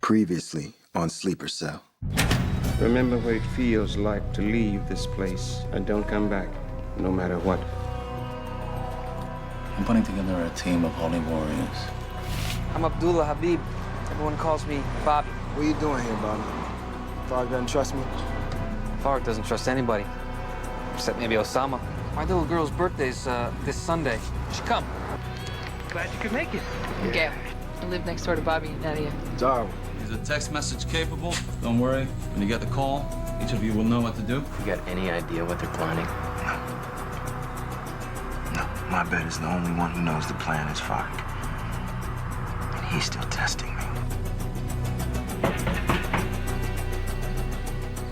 Previously on Sleeper Cell. Remember what it feels like to leave this place and don't come back, no matter what. I'm putting together a team of holy warriors. I'm Abdullah Habib. Everyone calls me Bobby. What are you doing here, Bobby? Farg doesn't trust me? Farg doesn't trust anybody, except maybe Osama. My little girl's birthday's this Sunday. You should come. Glad you could make it. Gail. I live next door to Bobby and Nadia. Darwin. Is a text message capable? Don't worry. When you get the call, each of you will know what to do. You got any idea what they're planning? No, my bet is the only one who knows the plan is Farg. And he's still testing me.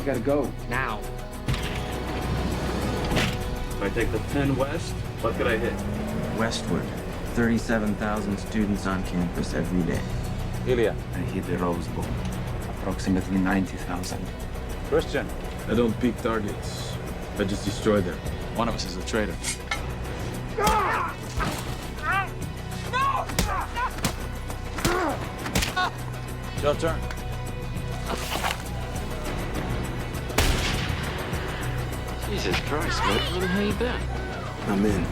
You gotta go. Now. If I take the 10 west, what could I hit? Westward, 37,000 students on campus every day. Ilya. I hit the Rose Bowl, approximately 90,000. Christian. I don't pick targets. I just destroy them. One of us is a traitor. Your turn. Jesus Christ, man. Where the hell you been? I'm in.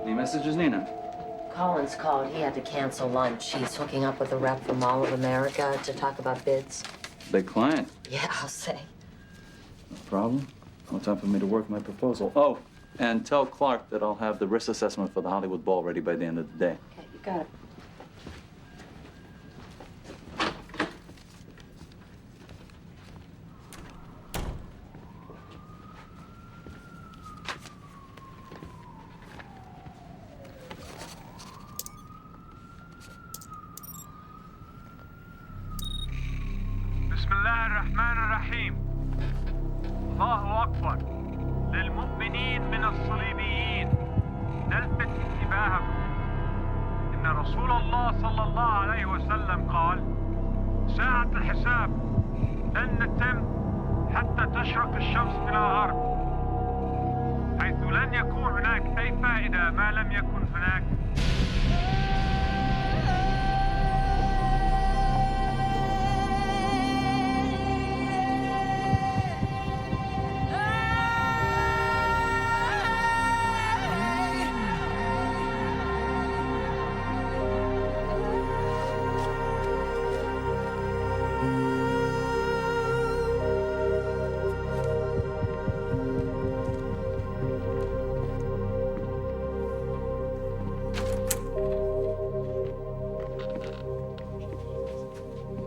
Any messages, Nina? Collins called. He had to cancel lunch. He's hooking up with a rep from Mall of America to talk about bids. Big client. Yeah, I'll say. No problem. No time for me to work my proposal. Oh, and tell Clark that I'll have the risk assessment for the Hollywood Bowl ready by the end of the day. Okay, you got it. بسم الله الرحمن الرحيم. الله أكبر. للمؤمنين من الصليبيين نلفت انتباهكم إن رسول الله صلى الله عليه وسلم قال: ساعة الحساب لن تتم حتى تشرق الشمس من الغرب، حيث لن يكون هناك أي فائدة ما لم يكن هناك.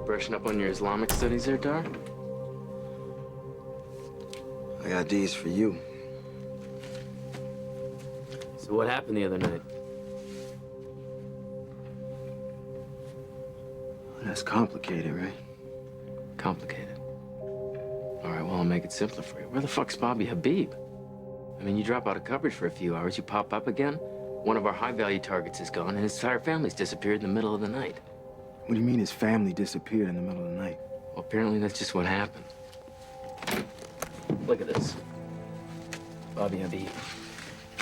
Brushing up on your Islamic studies there, Dar? I got these for you. So what happened the other night? That's complicated, right? Complicated. All right, well, I'll make it simpler for you. Where the fuck's Bobby Habib? I mean, you drop out of coverage for a few hours, you pop up again. One of our high-value targets is gone, and his entire family's disappeared in the middle of the night. What do you mean his family disappeared in the middle of the night? Well, apparently that's just what happened. Look at this. Bobby Habib.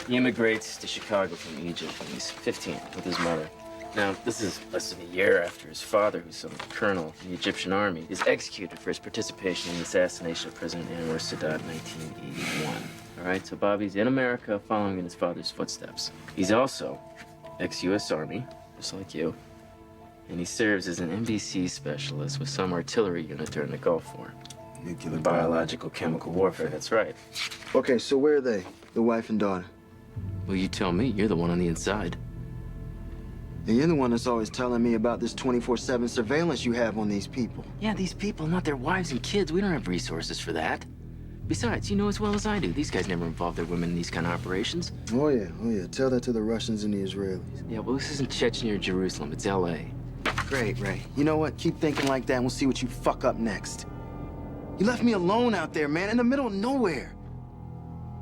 He immigrates to Chicago from Egypt when he's 15 with his mother. Now, this is less than a year after his father, who's some colonel in the Egyptian army, is executed for his participation in the assassination of President Anwar Sadat in 1981. All right, so Bobby's in America following in his father's footsteps. He's also ex-U.S. Army, just like you, and he serves as an NBC specialist with some artillery unit during the Gulf War. Nuclear, Biological, chemical warfare, that's right. Okay, so where are they? The wife and daughter? Well, you tell me. You're the one on the inside. And you're the one that's always telling me about this 24/7 surveillance you have on these people. Yeah, these people, not their wives and kids. We don't have resources for that. Besides, you know as well as I do, these guys never involve their women in these kind of operations. Oh yeah. Tell that to the Russians and the Israelis. Yeah, well, this isn't Chechnya or Jerusalem. It's L.A. Great, Ray. You know what? Keep thinking like that and we'll see what you fuck up next. You left me alone out there, man, in the middle of nowhere.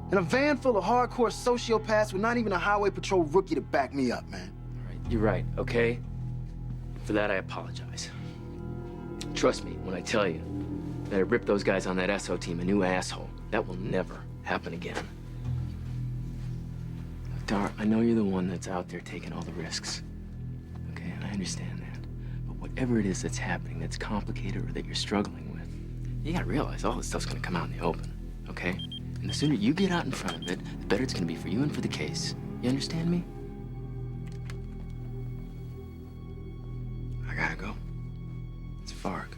In a van full of hardcore sociopaths with not even a highway patrol rookie to back me up, man. All right, you're right, okay? For that, I apologize. Trust me when I tell you that I ripped those guys on that SO team a new asshole. That will never happen again. Dar, I know you're the one that's out there taking all the risks. Okay, and I understand that. But whatever it is that's happening that's complicated or that you're struggling with, you gotta realize all this stuff's gonna come out in the open, okay? And the sooner you get out in front of it, the better it's gonna be for you and for the case. You understand me? I gotta go. It's Fark.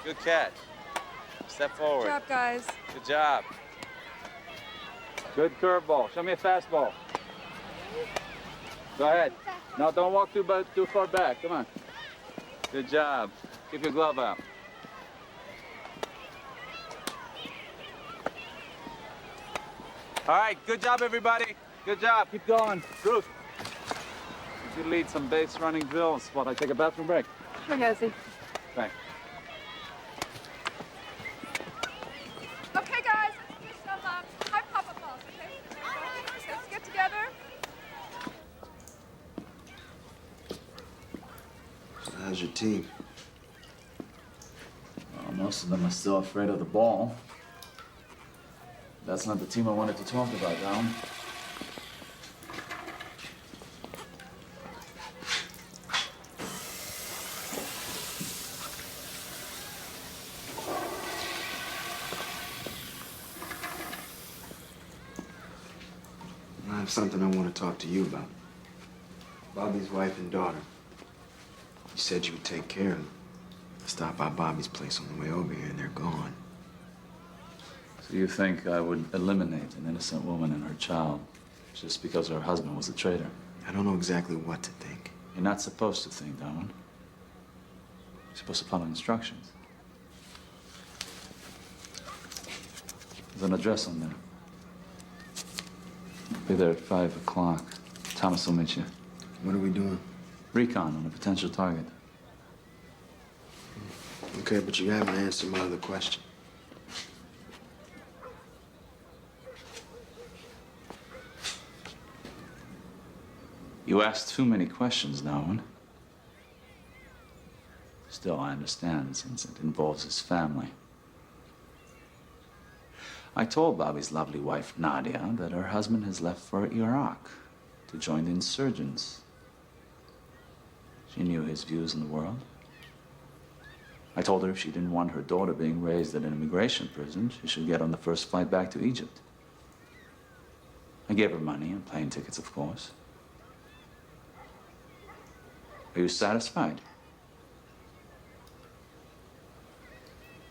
Good catch. Step forward. Good job, guys. Good job. Good curveball. Show me a fastball. Go ahead. No, don't walk too far back. Come on. Good job. Keep your glove out. All right. Good job, everybody. Good job. Keep going. Bruce. You could lead some base running drills while I take a bathroom break. Sure, Yossi. Thanks. Okay, guys, let's do some high pop-up balls, okay? Let's get together. So how's your team? Well, most of them are still afraid of the ball. That's not the team I wanted to talk about, Dom. I have something I want to talk to you about. Bobby's wife and daughter. You said you would take care of them. I stopped by Bobby's place on the way over here and they're gone. So you think I would eliminate an innocent woman and her child just because her husband was a traitor? I don't know exactly what to think. You're not supposed to think, Darwin. You're supposed to follow instructions. There's an address on there. Be there at 5 o'clock. Thomas will meet you. What are we doing? Recon on a potential target. Okay, but you haven't answered my other question. You asked too many questions, Darwin. Still, I understand, since it involves his family. I told Bobby's lovely wife, Nadia, that her husband has left for Iraq to join the insurgents. She knew his views in the world. I told her if she didn't want her daughter being raised in an immigration prison, she should get on the first flight back to Egypt. I gave her money and plane tickets, of course. Are you satisfied?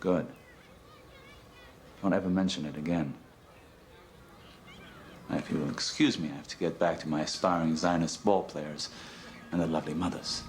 Good. Don't ever mention it again. Now, if you will excuse me, I have to get back to my aspiring Zionist ball players and their lovely mothers.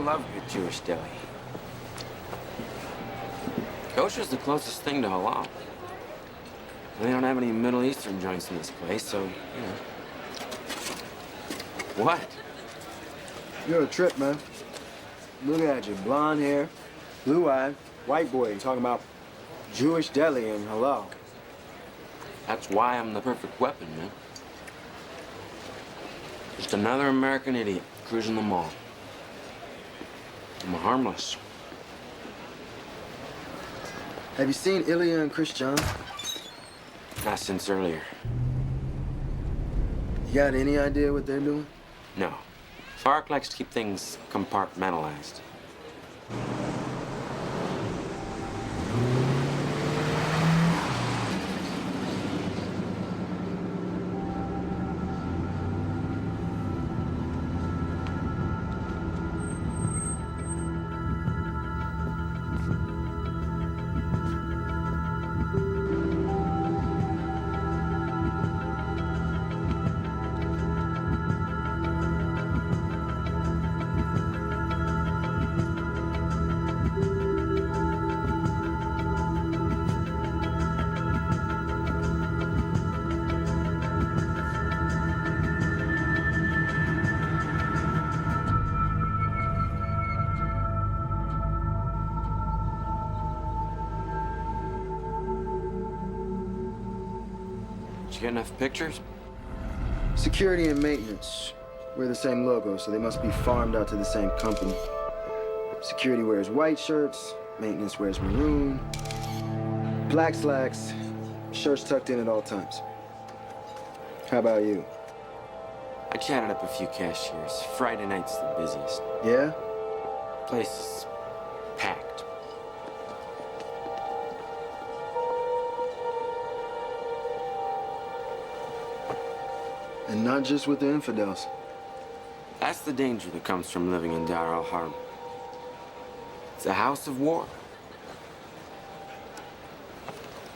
love good Jewish deli. Kosher's the closest thing to halal. And they don't have any Middle Eastern joints in this place, so, you know. What? You're a trip, man. Look at you, blonde hair, blue-eyed, white boy talking about Jewish deli and halal. That's why I'm the perfect weapon, man. Just another American idiot cruising the mall. I'm harmless. Have you seen Ilya and Chris John? Not since earlier. You got any idea what they're doing? No. Fark likes to keep things compartmentalized. Did you get enough pictures? Security and maintenance. Wear the same logo, so they must be farmed out to the same company. Security wears white shirts, maintenance wears maroon. Black slacks, shirts tucked in at all times. How about you? I chatted up a few cashiers. Friday night's the busiest. Yeah? Place is packed. And not just with the infidels. That's the danger that comes from living in Dar al-Harb. It's a house of war.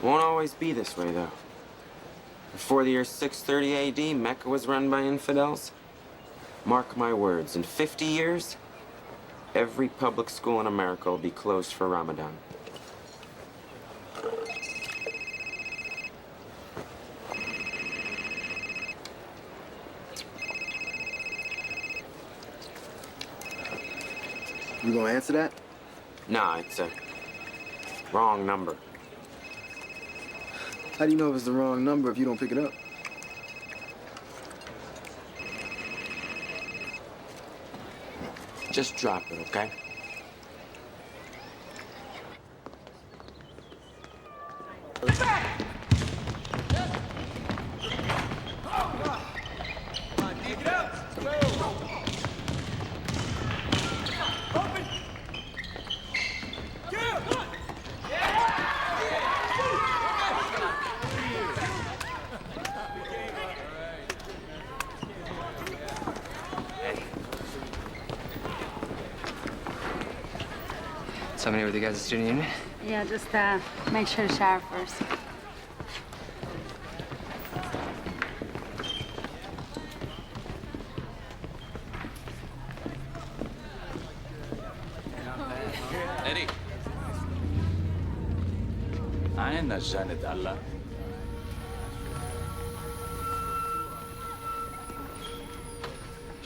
Won't always be this way, though. Before the year 630 AD, Mecca was run by infidels. Mark my words, in 50 years, every public school in America will be closed for Ramadan. You gonna answer that? Nah, it's a wrong number. How do you know if it's the wrong number if you don't pick it up? Just drop it, okay? Somebody with you guys at Student Union? Yeah, just make sure to shower first. Eddie. أين جانت الله؟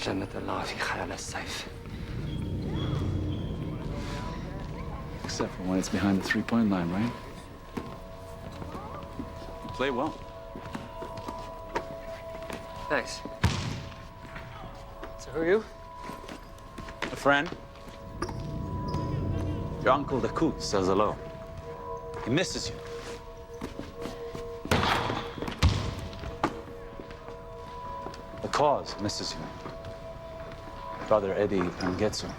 جنة الله في خلال السيف. Except for when it's behind the three-point line, right? You play well. Thanks. So who are you? A friend. Your uncle, the Coot, says hello. He misses you. The cause misses you. Brother Eddie Pangetsu.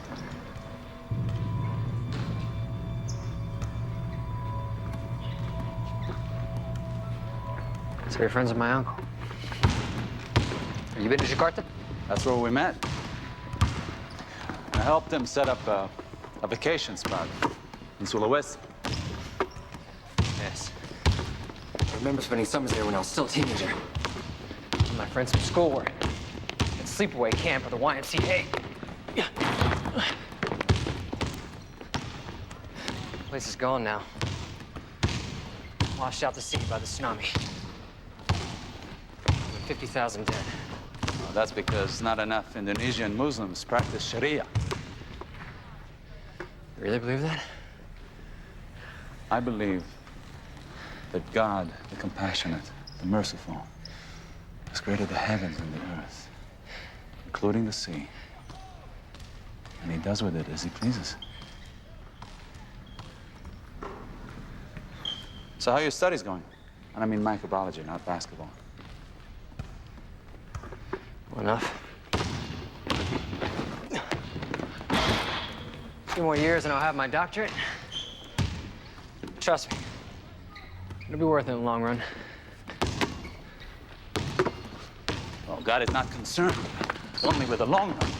So you're friends with my uncle? Have you been to Jakarta? That's where we met. I helped him set up a vacation spot in Sulawesi. Yes. I remember spending summers there when I was still a teenager. And my friends from school were at sleepaway camp or the YMCA. place is gone now. Washed out to sea by the tsunami. 50,000 dead. Well, that's because not enough Indonesian Muslims practice Sharia. You really believe that? I believe that God, the compassionate, the merciful, has created the heavens and the earth, including the sea. And he does with it as he pleases. So how are your studies going? And I mean microbiology, not basketball. Well, enough. 2 more years and I'll have my doctorate. Trust me, it'll be worth it in the long run. Well, God is not concerned only with the long run.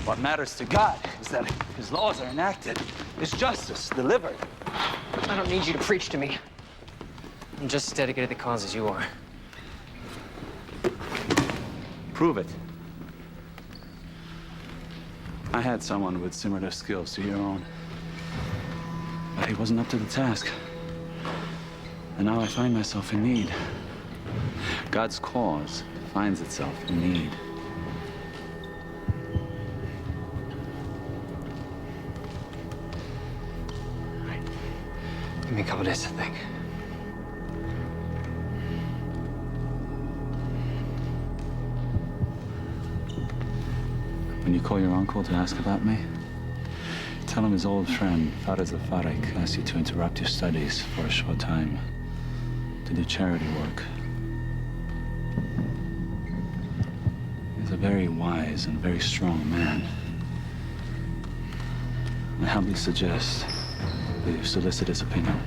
What matters to God is that his laws are enacted, his justice delivered. I don't need you to preach to me. I'm just as dedicated to the cause as you are. Prove it. I had someone with similar skills to your own, but he wasn't up to the task. And now I find myself in need. God's cause finds itself in need. All right. Give me a couple days to think. When you call your uncle to ask about me, tell him his old friend, Faraz al-Farik, asked you to interrupt your studies for a short time to do charity work. He's a very wise and very strong man. I humbly suggest that you solicit his opinion.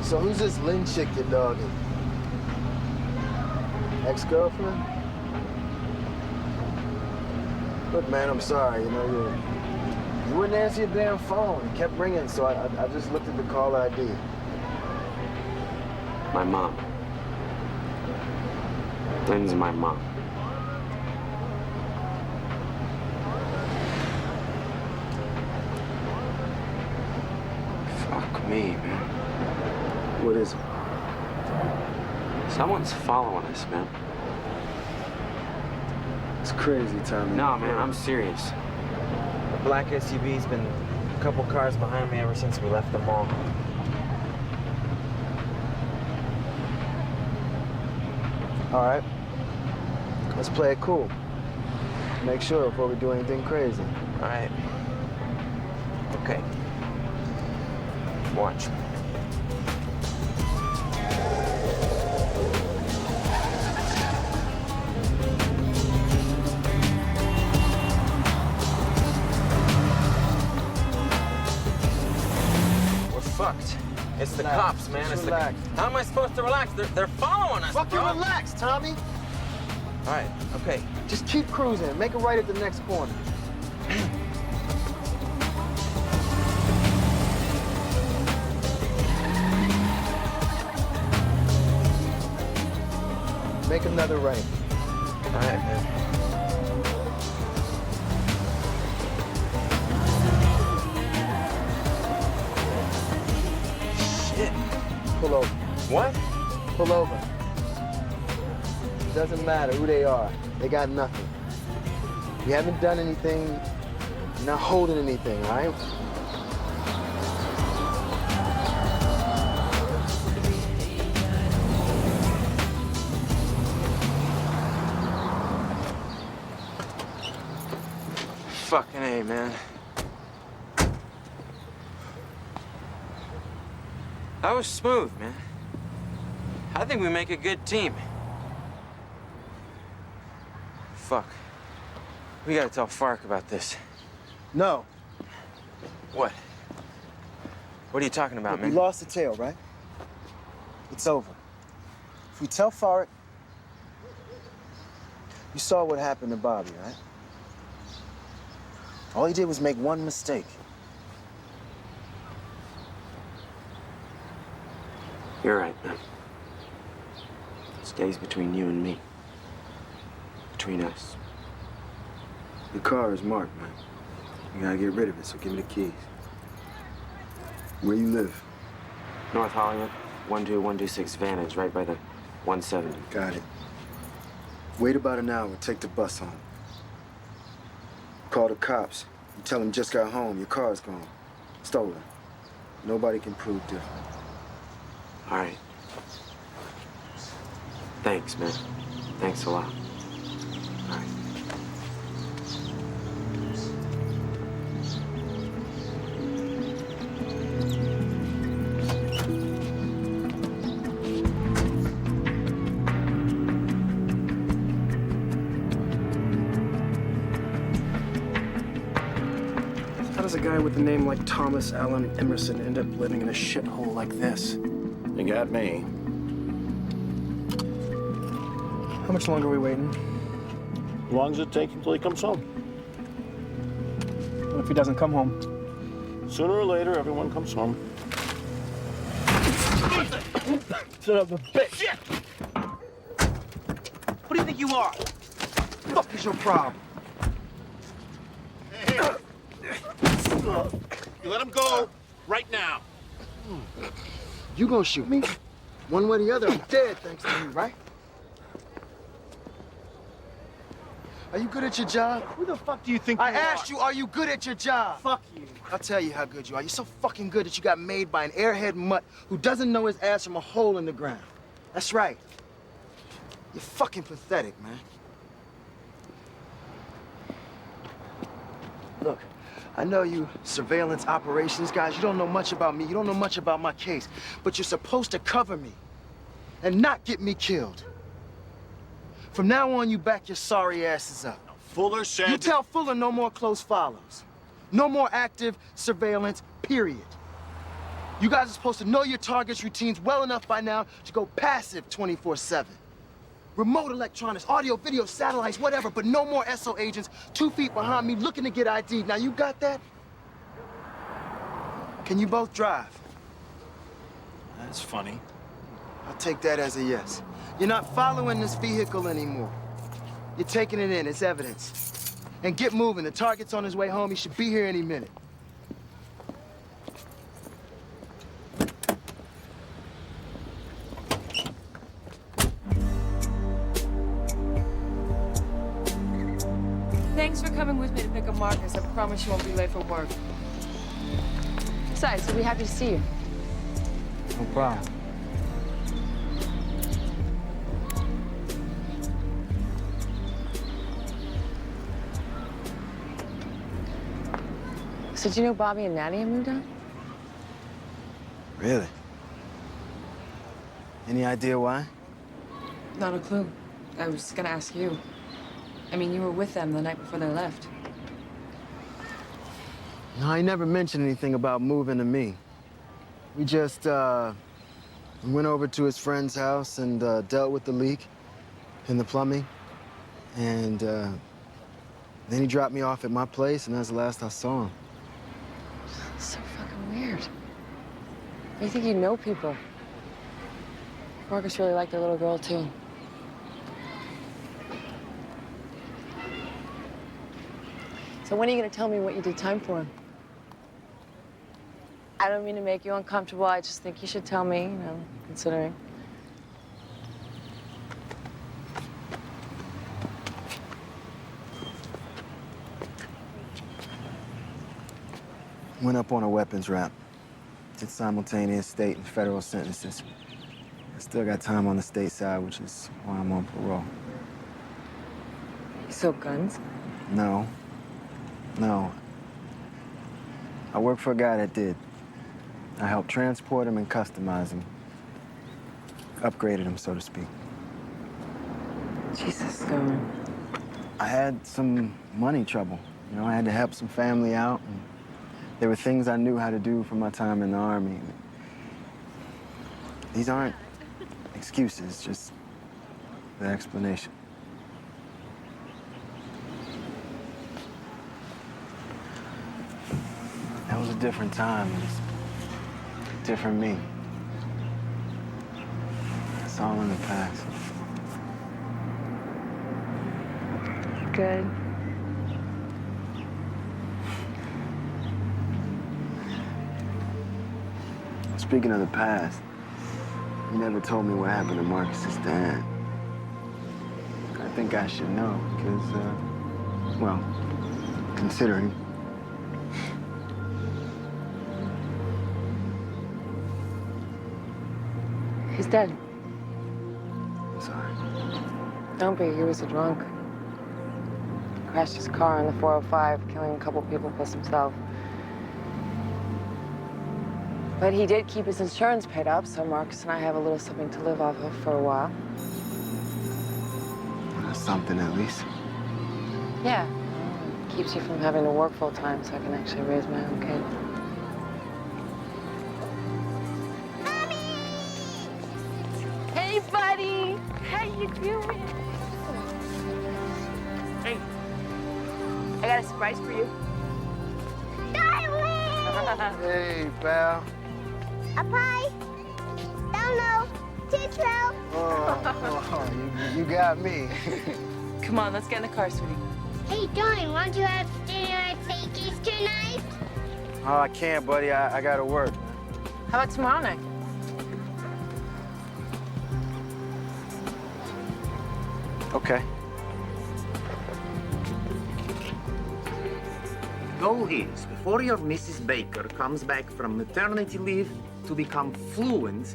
So who's this Lynn chick you're dogging? Ex-girlfriend? Look, man, I'm sorry. You know, you wouldn't answer your damn phone. It kept ringing, so I just looked at the call ID. My mom. Lynn's my mom. Fuck me, man. What is it? Someone's following us, man. It's crazy, Tommy. No, man, I'm serious. The black SUV's been a couple cars behind me ever since we left the mall. All right. Let's play it cool. Make sure before we do anything crazy. All right. Okay. Watch. Fucked. It's the cops, man. It's relax. How am I supposed to relax? They're following us. Fucking bro. relax, Tommy. All right, okay. Just keep cruising. Make a right at the next corner. Make another right. All right, man. Pull over. What? Pull over. It doesn't matter who they are. They got nothing. You haven't done anything. You're not holding anything, all right? Fucking A, man. That was smooth, man. I think we make a good team. Fuck. We gotta tell Fark about this. No. What? What are you talking about, Look, man? we lost the tail, right? It's over. If we tell Fark, you saw what happened to Bobby, right? All he did was make one mistake. You're right, man. Stays between you and me. Between us. The car is marked, man. You gotta get rid of it, so give me the keys. Where you live? North Hollywood, 12126 Vantage, right by the 170. Got it. Wait about an hour, take the bus home. Call the cops. You tell them just got home, your car's gone. Stolen. Nobody can prove different. All right. Thanks, man. Thanks a lot. All right. How does a guy with a name like Thomas Allen Emerson end up living in a shithole like this? You got me. How much longer are we waiting? As long as it takes until he comes home. What if he doesn't come home? Sooner or later, everyone comes home. Son of a bitch! Shit! What do you think you are? What the fuck is your problem? You let him go right now. You gonna shoot me? One way or the other, I'm dead thanks to you, right? Are you good at your job? Who the fuck do you think I asked you, are you good at your job? Fuck you. I'll tell you how good you are. You're so fucking good that you got made by an airhead mutt who doesn't know his ass from a hole in the ground. That's right. You're fucking pathetic, man. Look, I know you surveillance operations guys. You don't know much about me. You don't know much about my case. But you're supposed to cover me and not get me killed. From now on, you back your sorry asses up. Fuller said... You tell Fuller no more close follows. No more active surveillance, period. You guys are supposed to know your target's routines well enough by now to go passive 24/7. Remote electronics, audio, video, satellites, whatever, but no more SO agents 2 feet behind me looking to get ID. Now, you got that? Can you both drive? That's funny. I'll take that as a yes. You're not following this vehicle anymore. You're taking it in, it's evidence. And get moving, the target's on his way home. He should be here any minute. Thanks for coming with me to pick up Marcus. I promise you won't be late for work. Besides, we'll be happy to see you. No problem. So do you know Bobby and Nadia moved on? Really? Any idea why? Not a clue. I was gonna ask you. I mean, you were with them the night before they left. No, he never mentioned anything about moving to me. We just, went over to his friend's house and dealt with the leak in the plumbing. And then he dropped me off at my place, and that's the last I saw him. So fucking weird. You think you know people? Marcus really liked the little girl, too. So when are you gonna tell me what you did time for him? I don't mean to make you uncomfortable. I just think you should tell me, you know, considering. Went up on a weapons rap. Did simultaneous state and federal sentences. I still got time on the state side, which is why I'm on parole. You sold guns? No. No. I worked for a guy that did. I helped transport him and customize him. Upgraded him, so to speak. Jesus, so... I had some money trouble. You know, I had to help some family out. And there were things I knew how to do from my time in the Army. These aren't excuses, just the explanation. That was a different time. It was a different me. It's all in the past. Good. Speaking of the past, you never told me what happened to Marcus's dad. I think I should know, because, well, considering. He's dead. I'm sorry. Don't be. He was a drunk. Crashed his car on the 405, killing a couple people plus himself. But he did keep his insurance paid up, so Marcus and I have a little something to live off of for a while. That's something, at least. Yeah. Keeps you from having to work full time, so I can actually raise my own kid. Hey, buddy. How you doing? Hey. I got a surprise for you. Hey, pal. A pie? Dono? Tito? Oh, you got me. Come on, let's get in the car, sweetie. Hey, darling, won't you have dinner at Fakey's tonight? Oh, I can't, buddy. I gotta work. How about tomorrow night? Okay. Goal is, before your Mrs. Baker comes back from maternity leave, to become fluent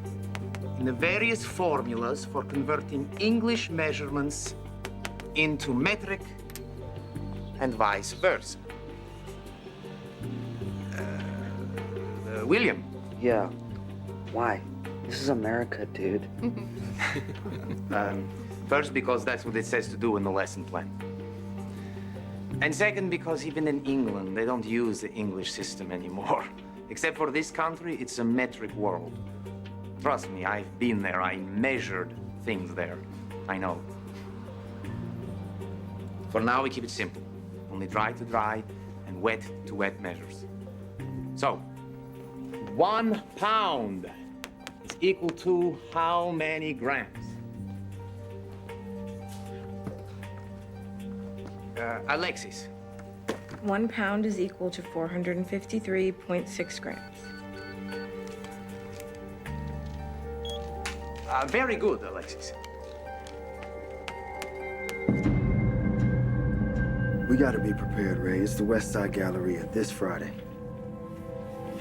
in the various formulas for converting English measurements into metric and vice versa. William. Yeah. Why? This is America, dude. First, because that's what it says to do in the lesson plan. And second, because even in England, they don't use the English system anymore. Except for this country, it's a metric world. Trust me, I've been there. I measured things there. I know. For now, we keep it simple. Only dry to dry and wet to wet measures. So, 1 pound is equal to how many grams? Alexis. 1 pound is equal to 453.6 grams. Very good, Alexis. We gotta be prepared, Ray. It's the West Side Galleria this Friday.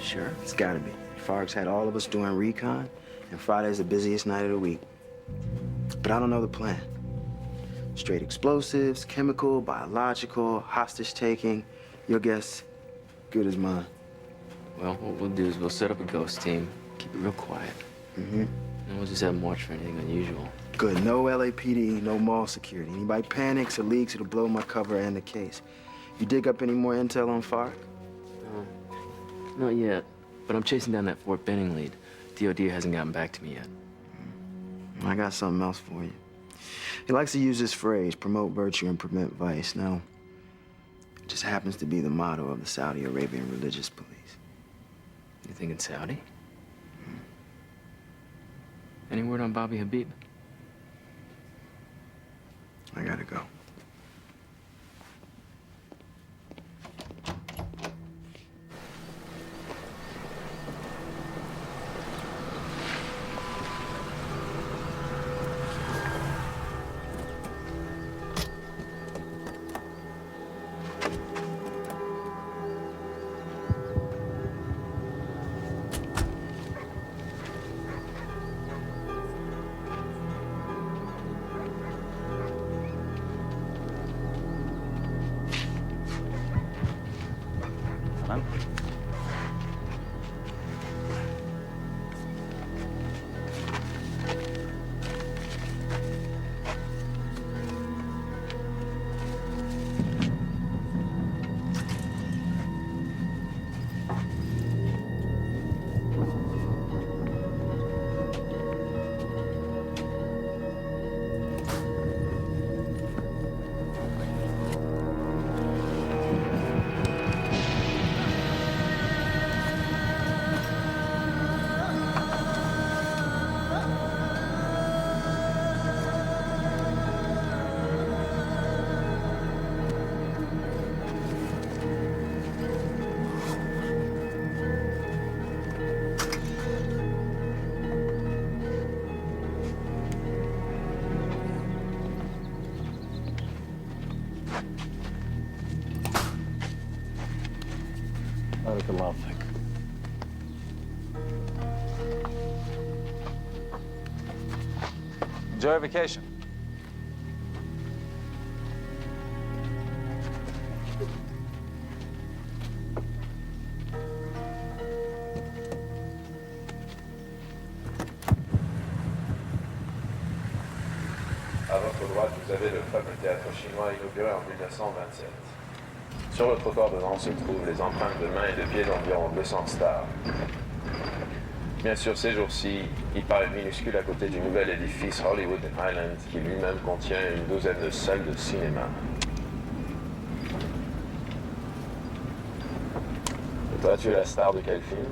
Sure. It's gotta be. Farg's had all of us doing recon, and Friday's the busiest night of the week. But I don't know the plan. Straight explosives, chemical, biological, hostage taking. Your guess, good as mine. Well, what we'll do is we'll set up a ghost team, keep it real quiet. Mm-hmm. And we'll just have them watch for anything unusual. Good. No LAPD, no mall security. Anybody panics or leaks, it'll blow my cover and the case. You dig up any more intel on Farg? Not yet, but I'm chasing down that Fort Benning lead. DOD hasn't gotten back to me yet. I got something else for you. He likes to use this phrase, promote virtue and prevent vice. Now, it just happens to be the motto of the Saudi Arabian religious police. You thinking Saudi? Any word on Bobby Habib? I gotta go. بارك الله فيك. Enjoy your vacation. À votre droite, vous avez le fameux théâtre chinois inauguré en 1927. Sur le trottoir devant se trouvent les empreintes de mains et de pieds d'environ 200 stars. Bien sûr, ces jours-ci, il paraît minuscule à côté du nouvel édifice Hollywood Island qui lui-même contient une douzaine de salles de cinéma. Et toi, tu es la star de quel film?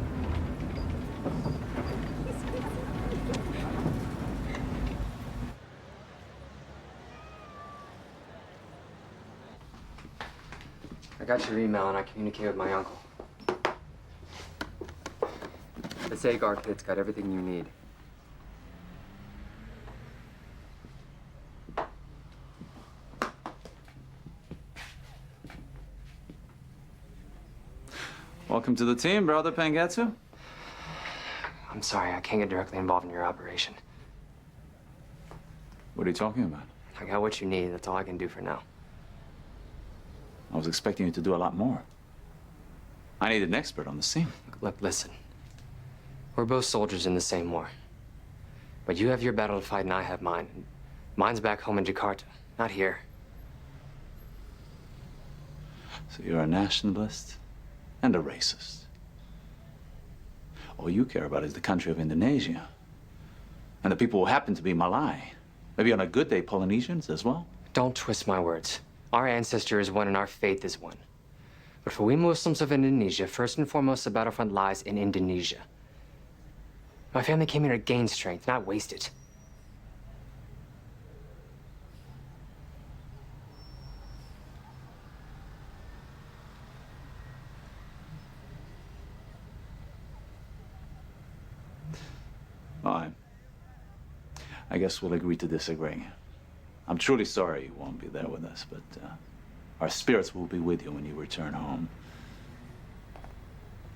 I got your email and I communicated with my uncle. This Agar kid's got everything you need. Welcome to the team, brother Pangetsu. I'm sorry, I can't get directly involved in your operation. What are you talking about? I got what you need. That's all I can do for now. I was expecting you to do a lot more. I need an expert on the scene. Look, listen. We're both soldiers in the same war. But you have your battle to fight and I have mine. Mine's back home in Jakarta, not here. So you're a nationalist and a racist. All you care about is the country of Indonesia. And the people who happen to be Malay. Maybe on a good day, Polynesians as well. Don't twist my words. Our ancestor is one and our faith is one. But for we Muslims of Indonesia, first and foremost, the battlefront lies in Indonesia. My family came here to gain strength, not waste it. Fine. I guess we'll agree to disagree. I'm truly sorry you won't be there with us, but our spirits will be with you when you return home.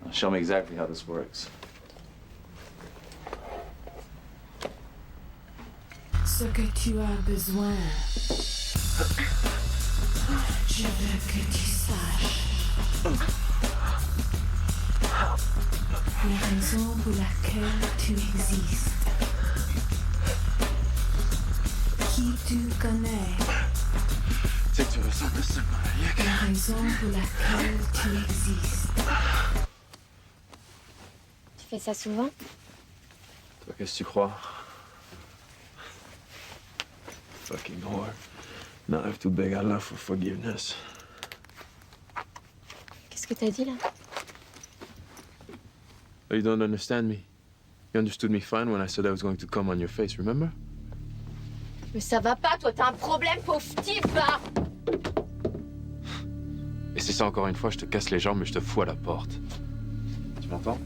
Now, show me exactly how this works. Ce que tu as besoin, je veux que tu saches. La raison pour laquelle tu existes. Qui tu connais. C'est que tu ressens de ce mal. La raison pour laquelle tu existes. Tu fais ça souvent? Toi, qu'est-ce que tu crois? Fucking whore. Knife too big I love for forgiveness. Qu'est-ce que t'as dit là? Oh, you don't understand me. You understood me fine when I said I was going to come on your face, remember? Mais ça va pas, toi, t'as un problème, pauvre type, va! Et c'est ça encore une fois, je te casse les jambes, mais je te fous à la porte. Tu m'entends?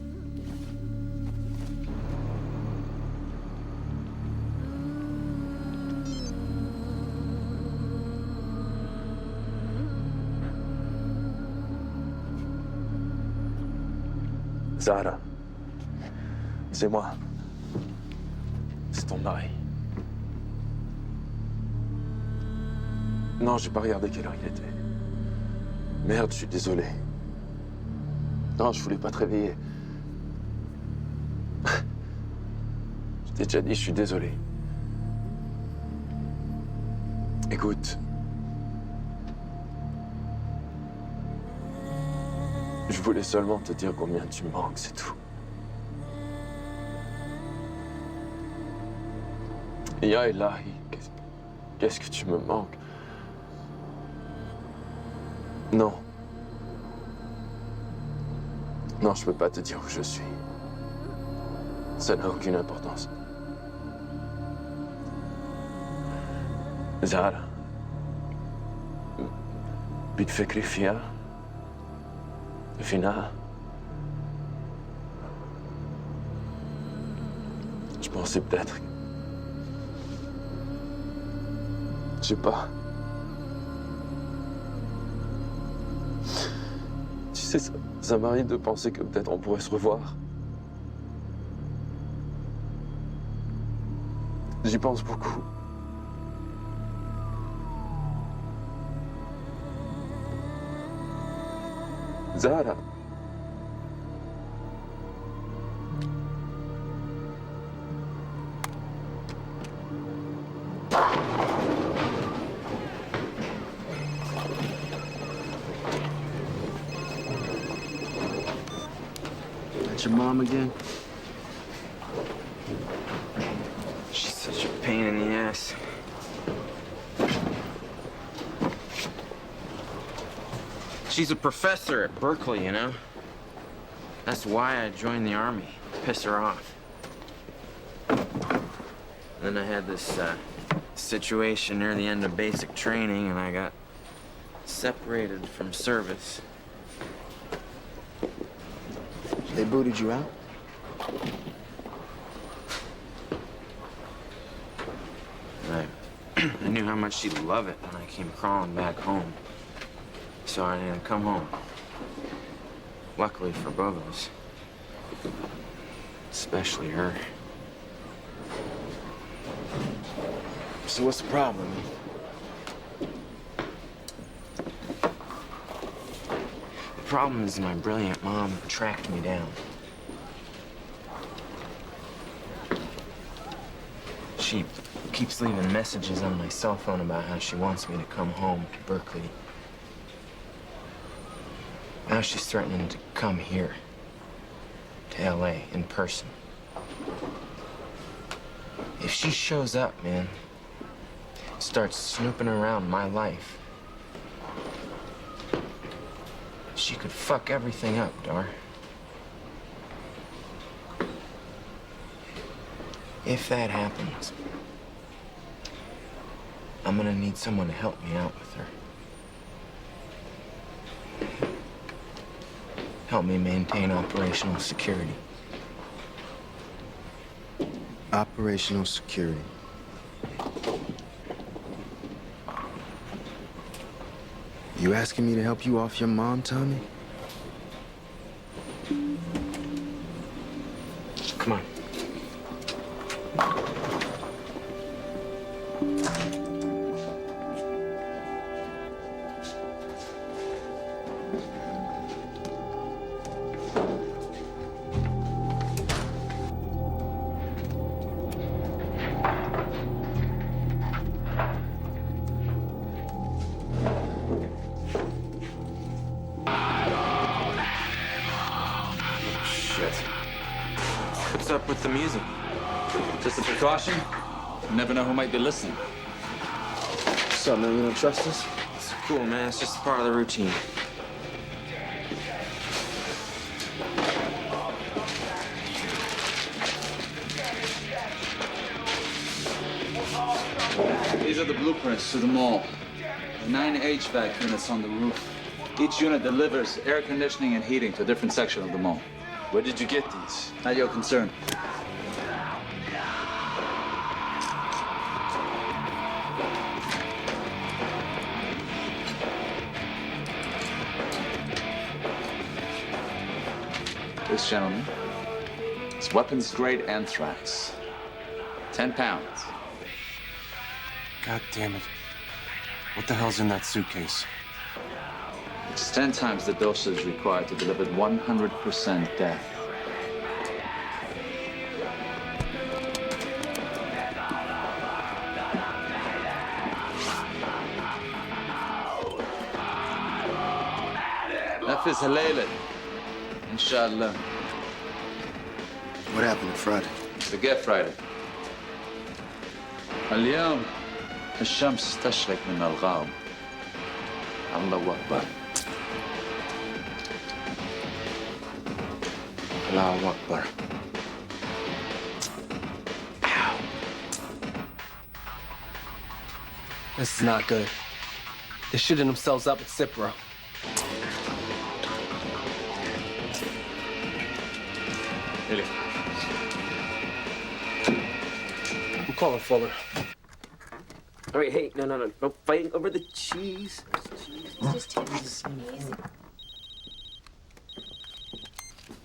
Zahra, c'est moi. C'est ton mari. Non, j'ai pas regardé quelle heure il était. Merde, je suis désolé. Non, je voulais pas te réveiller. Je t'ai déjà dit, je suis désolé. Écoute. Je voulais seulement te dire combien tu me manques, c'est tout. Ya Ilahi, qu'est-ce que tu me manques? Non. Non, je peux pas te dire où je suis. Ça n'a aucune importance. Zahra. بتفكري فيها؟ فينا؟ Je pensais peut-être. Je sais pas. Tu sais, sais, ça m'arrive de penser que peut-être on pourrait se revoir. J'y pense beaucoup. Zahra. That's your mom again? She's such a pain in the ass. She's a professor at Berkeley, you know? That's why I joined the Army, to piss her off. Then I had this situation near the end of basic training, and I got separated from service. They booted you out? And I knew how much she'd love it when I came crawling back home. So I had to come home. Luckily for both of us. Especially her. So what's the problem? The problem is my brilliant mom tracked me down. She keeps leaving messages on my cell phone about how she wants me to come home to Berkeley. Now she's threatening to come here, to LA, in person. If she shows up, man, starts snooping around my life, she could fuck everything up, Dar. If that happens, I'm gonna need someone to help me out with her. Help me maintain operational security. Operational security. You asking me to help you off your mom, Tommy? Come on. What's up with the music? Just a precaution. You never know who might be listening. What's up, man? You don't trust us? It's cool, man. It's just part of the routine. These are the blueprints to the mall. 9 HVAC units on the roof. Each unit delivers air conditioning and heating to a different section of the mall. Where did you get these? Not your concern. This gentleman is weapons-grade anthrax. 10 pounds. God damn it. What the hell's in that suitcase? It's 10 times the dosage required to deliver 100% death. نفذ هالليلة إن شاء الله. What happened on Friday? Forget Friday. اليوم الشمس تشرق من الغاب. الله أكبر. الله أكبر. This is not good. They're shooting themselves up at Cipro. Really? I'm calling Fuller. All right, hey, no fighting over the cheese. Just take it easy.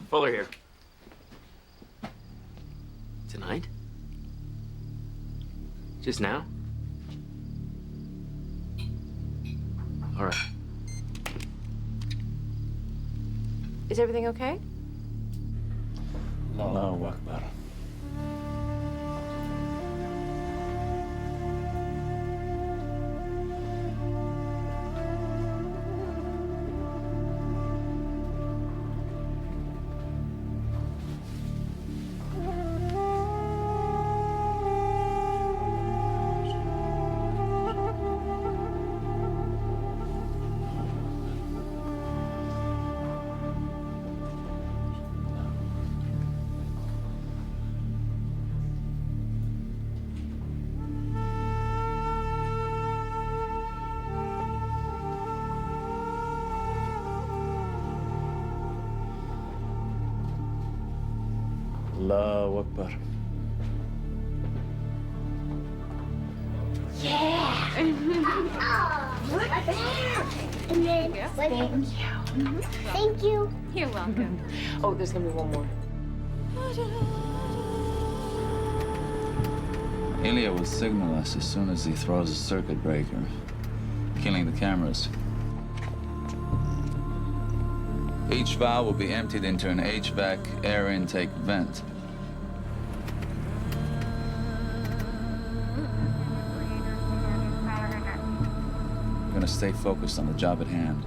Fuller here. Tonight? Just now? All right. Is everything okay? Allahu Akbar. Allahu Akbar. Yeah. Look there. And then thank you. Thank you. You're welcome. Oh, there's gonna be one more. Ilya will signal us as soon as he throws a circuit breaker, killing the cameras. Each valve will be emptied into an HVAC air intake vent. We're gonna stay focused on the job at hand.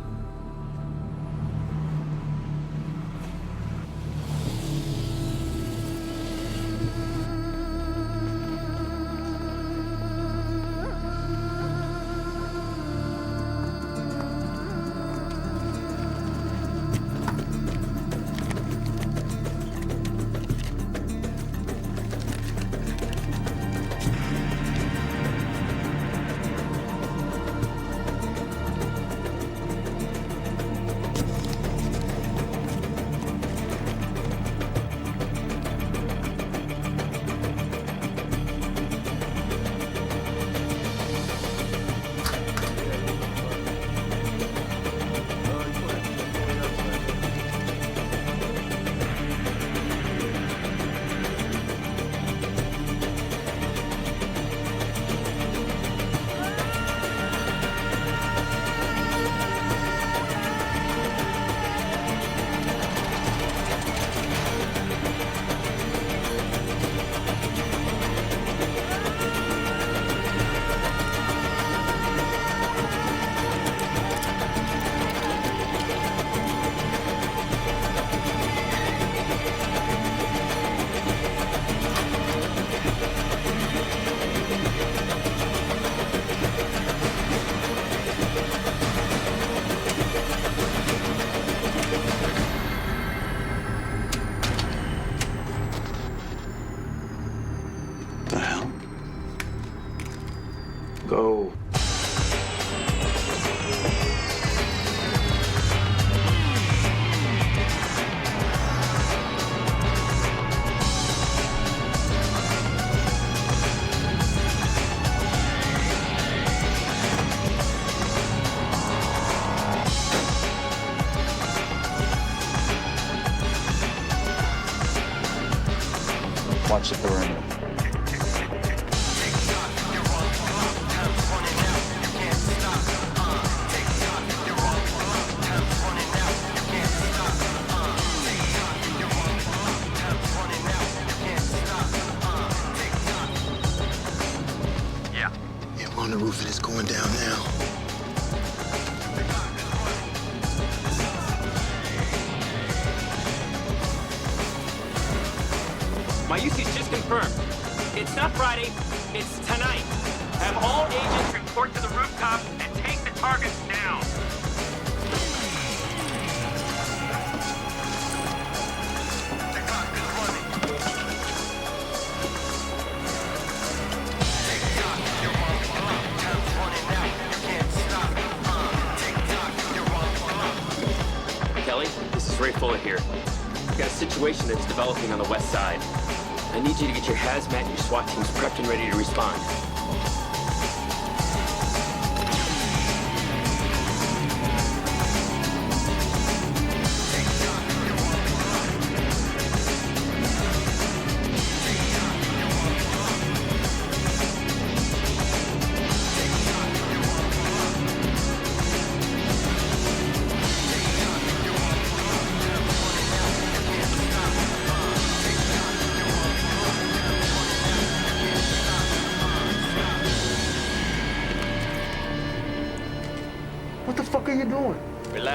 Go. Watch the perimeter. Yeah, we're on the roof and it's going down now. My usage just confirmed. It's not Friday, it's tonight. Have all agents report to the rooftop and take the targets down. Kelly, this is Ray Fuller here. We've got a situation that's developing on the west side. I need you to get your hazmat and your SWAT teams prepped and ready to respond.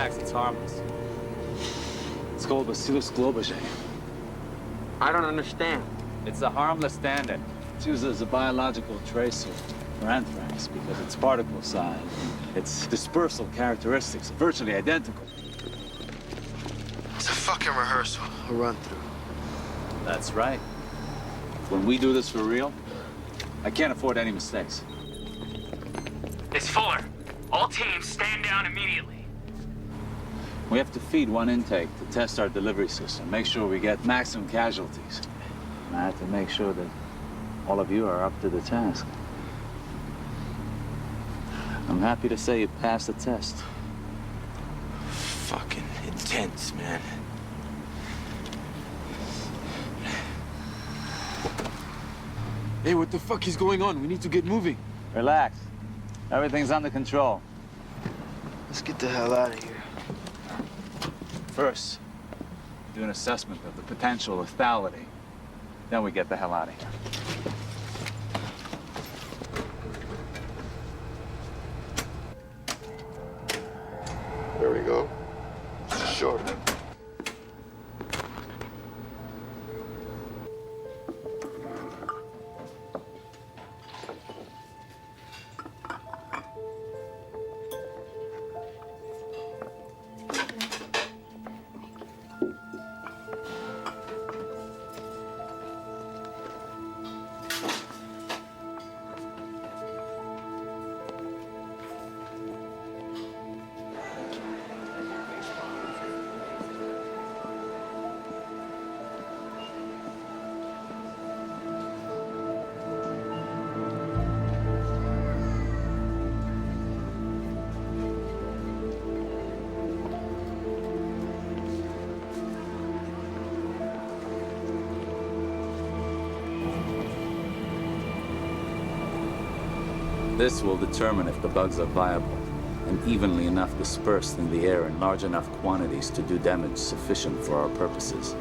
Relax, it's harmless. It's called Bacillus globaceae. I don't understand. It's a harmless stand-in. It's used as a biological tracer for anthrax because its particle size, its dispersal characteristics are virtually identical. It's a fucking rehearsal, a run-through. That's right. When we do this for real, I can't afford any mistakes. It's Fuller. All teams stand down immediately. We have to feed one intake to test our delivery system, make sure we get maximum casualties. And I have to make sure that all of you are up to the task. I'm happy to say you passed the test. Fucking intense, man. Hey, what the fuck is going on? We need to get moving. Relax. Everything's under control. Let's get the hell out of here. First, do an assessment of the potential lethality. Then we get the hell out of here. There we go. Sure. This will determine if the bugs are viable and evenly enough dispersed in the air in large enough quantities to do damage sufficient for our purposes.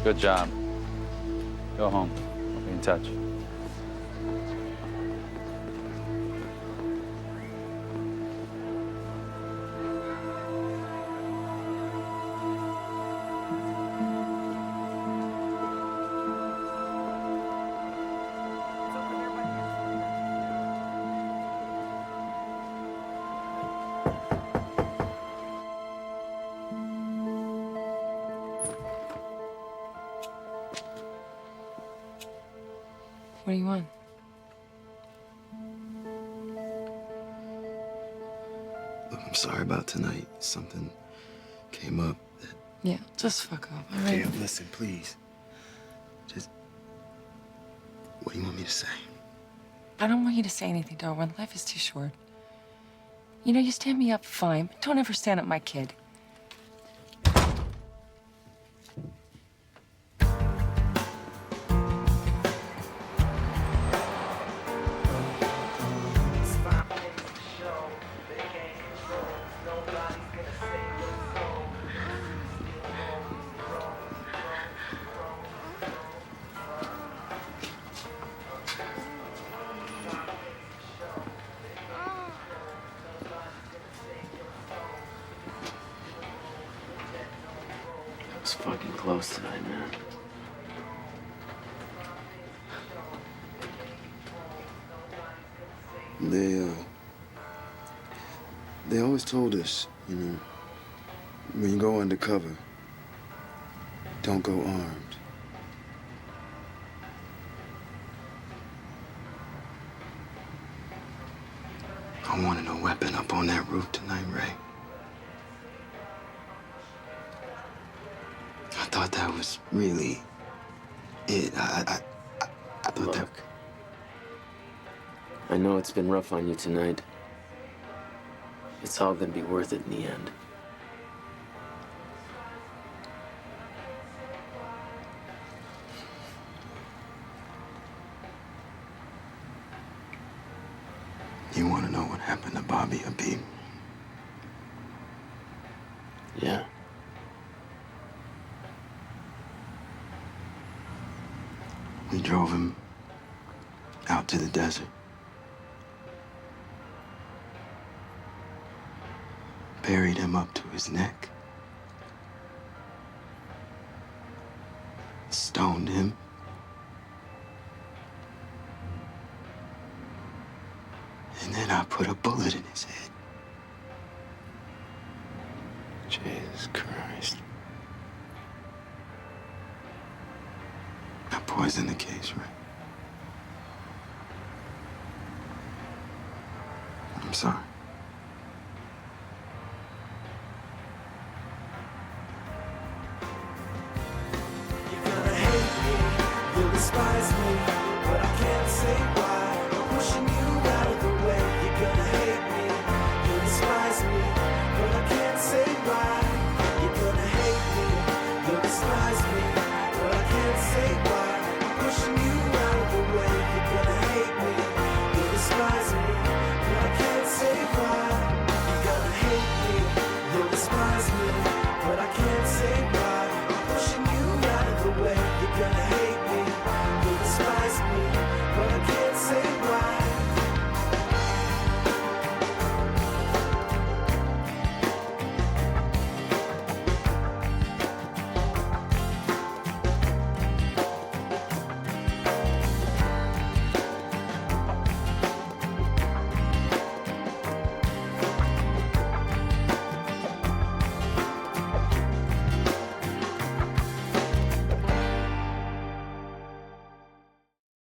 Good job. Go home. I'll be in touch. What do you want? Look, I'm sorry about tonight. Something came up that... Yeah, just fuck off, all Okay, right? listen, please. Just... What do you want me to say? I don't want you to say anything, Darwin. Life is too short. You know, you stand me up, fine, but don't ever stand up my kid. It was fucking close tonight, man. They always told us, you know, when you go undercover, don't go armed. I wanted a weapon up on that roof tonight, Ray. I thought that was really it. I thought that... I know it's been rough on you tonight. It's all gonna be worth it in the end. drove him out to the desert. Buried him up to his neck. Stoned him. And then I put a bullet in his head. Jesus Christ. I poisoned the case, right? I'm sorry. You'll despise me, but I can't say why.